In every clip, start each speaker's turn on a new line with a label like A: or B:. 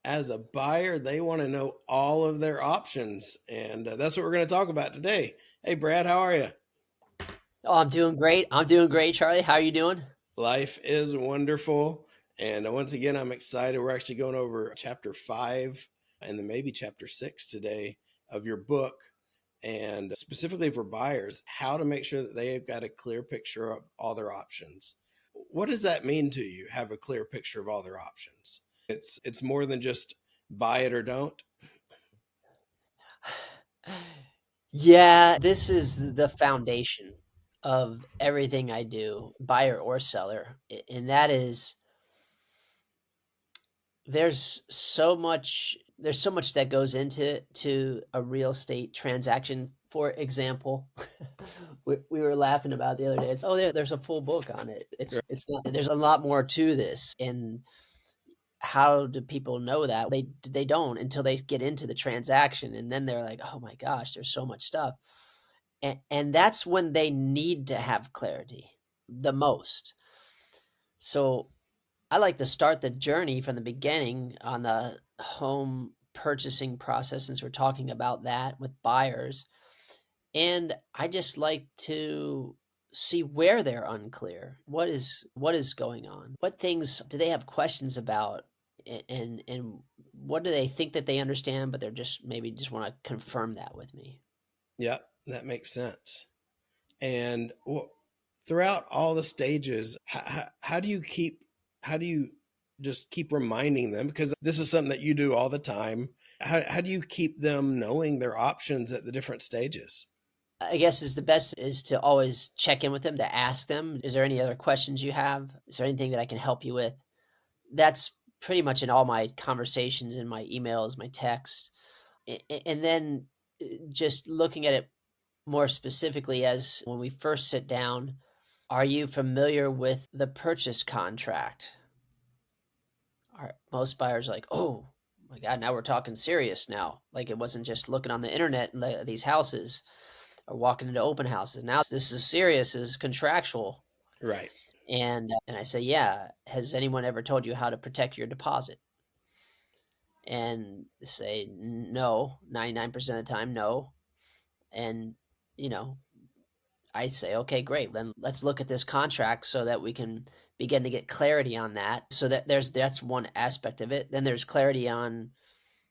A: as a buyer, they want to know all of their options. And that's what we're going to talk about today. Hey, Brad, how are you?
B: Oh, I'm doing great. I'm doing great, Charlie. How are you doing?
A: Life is wonderful. And once again, I'm excited. We're actually going over chapter five and then maybe chapter six today of your book. And specifically for buyers, how to make sure that they've got a clear picture of all their options. What does that mean to you? Have a clear picture of all their options. It's more than just buy it or don't.
B: Yeah, this is the foundation of everything I do, buyer or seller. And that is there's so much that goes into a real estate transaction. For example, we were laughing about the other day. There's a full book on it. It's not, there's a lot more to this. And how do people know that? They don't until they get into the transaction, and then they're like, "Oh my gosh, there's so much stuff." And that's when they need to have clarity the most. So I like to start the journey from the beginning on the home purchasing process, since we're talking about that with buyers. And I just like to see where they're unclear. What is going on? What things do they have questions about? And what do they think that they understand, but they're just maybe just want to confirm that with me.
A: Yeah, that makes sense. And throughout all the stages, how do you how do you just keep reminding them? Because this is something that you do all the time. How do you keep them knowing their options at the different stages?
B: I guess is the best is to always check in with them, to ask them, is there any other questions you have? Is there anything that I can help you with? That's pretty much in all my conversations, in my emails, my texts. And then just looking at it more specifically, as when we first sit down, are you familiar with the purchase contract? Most buyers are like, oh my God, now we're talking serious now. Like it wasn't just looking on the internet and these houses or walking into open houses. Now this is serious, is contractual.
A: Right.
B: And I say, yeah, has anyone ever told you how to protect your deposit? And they say no, 99% of the time, no. And you know, I say, okay, great. Then let's look at this contract so that we can begin to get clarity on that. So that's one aspect of it. Then there's clarity on,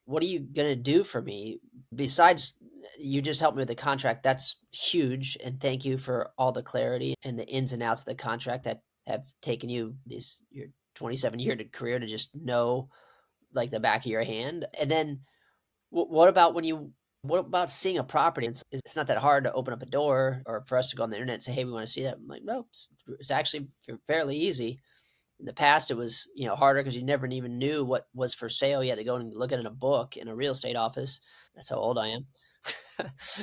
B: what are you going to do for me besides you just helped me with the contract? That's huge, and thank you for all the clarity and the ins and outs of the contract that have taken you this your 27-year career to just know like the back of your hand. And then what about what about seeing a property? It's not that hard to open up a door or for us to go on the internet and say, hey, we want to see that. I'm like, no, it's actually fairly easy. In the past, it was harder because you never even knew what was for sale. You had to go and look at it in a book in a real estate office. That's how old I am.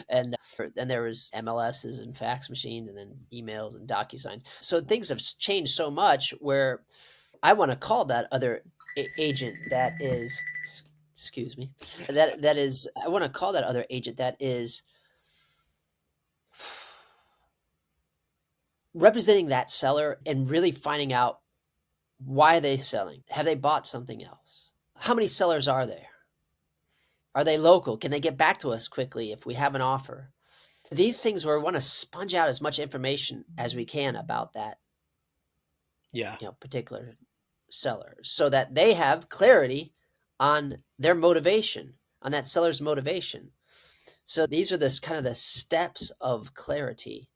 B: And then there was MLSs and fax machines, and then emails and DocuSigns. So things have changed so much where I want to call that other agent that is, excuse me, that is, I want to call that other agent that is representing that seller and really finding out, why are they selling? Have they bought something else? How many sellers are there? Are they local? Can they get back to us quickly if we have an offer? These things where we want to sponge out as much information as we can about that
A: Yeah.
B: particular seller, so that they have clarity on their motivation, on that seller's motivation. So these are this kind of the steps of clarity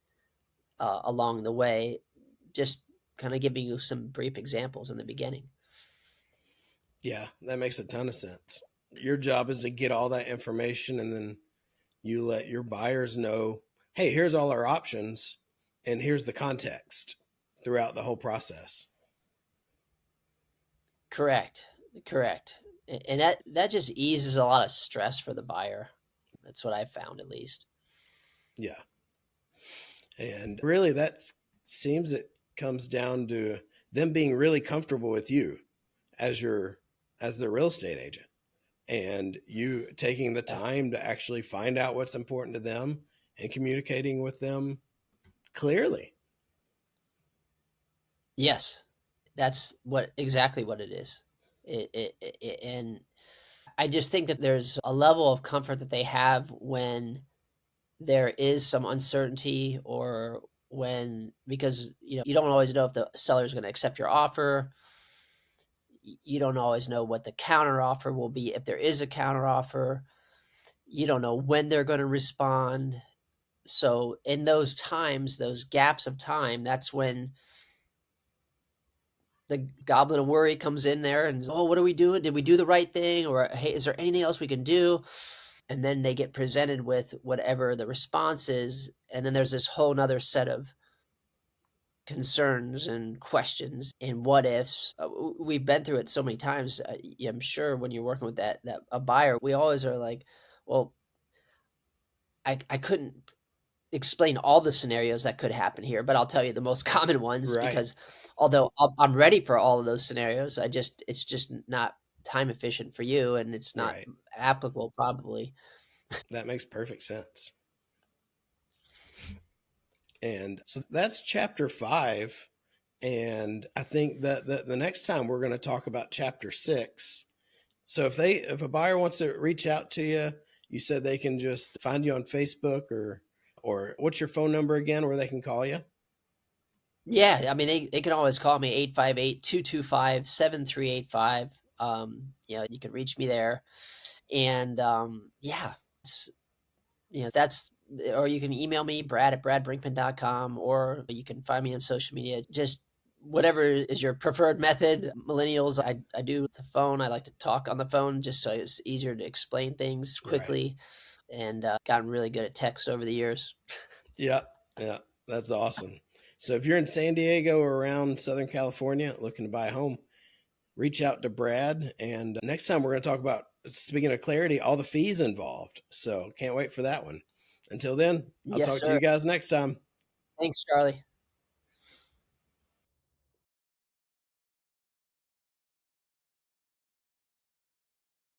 B: along the way. Just kind of giving you some brief examples in the beginning.
A: Yeah, that makes a ton of sense. Your job is to get all that information and then you let your buyers know, hey, here's all our options and here's the context throughout the whole process.
B: Correct. Correct. And that just eases a lot of stress for the buyer. That's what I found, at least.
A: Yeah. And really, that seems it comes down to them being really comfortable with you as as the real estate agent, and you taking the
B: Yeah.
A: time to actually find out what's important to them and communicating with them clearly.
B: Yes, that's exactly what it is. And I just think that there's a level of comfort that they have when there is some uncertainty, or when, because you don't always know if the seller is going to accept your offer. You don't always know what the counter offer will be, if there is a counter offer. You don't know when they're going to respond. So in those times, those gaps of time, that's when the goblin of worry comes in there and, oh, what are we doing? Did we do the right thing? Or, hey, is there anything else we can do? And then they get presented with whatever the response is. And then there's this whole nother set of concerns and questions and what ifs. We've been through it so many times. I'm sure when you're working with that a buyer, we always are like, well, I couldn't explain all the scenarios that could happen here, but I'll tell you the most common ones,
A: Right.
B: because although I'm ready for all of those scenarios, it's just not time efficient for you, and it's not
A: Right.
B: applicable probably.
A: That makes perfect sense. And so that's chapter 5. And I think that the next time we're going to talk about chapter 6. So if a buyer wants to reach out to you, you said they can just find you on Facebook, or what's your phone number again where they can call you?
B: Yeah, I mean, they can always call me 858-225-7385. You can reach me there. And yeah, it's, that's, or you can email me, brad@bradbrinkman.com, or you can find me on social media. Just whatever is your preferred method. Millennials, I do the phone. I like to talk on the phone just so it's easier to explain things
A: Right.
B: quickly, and gotten really good at text over the years.
A: Yeah. Yeah. That's awesome. So if you're in San Diego or around Southern California looking to buy a home, reach out to Brad. And next time we're going to talk about, speaking of clarity, all the fees involved. So can't wait for that one. Until then, I'll
B: Yes,
A: talk to you
B: sir.
A: guys next time.
B: Thanks, Charlie.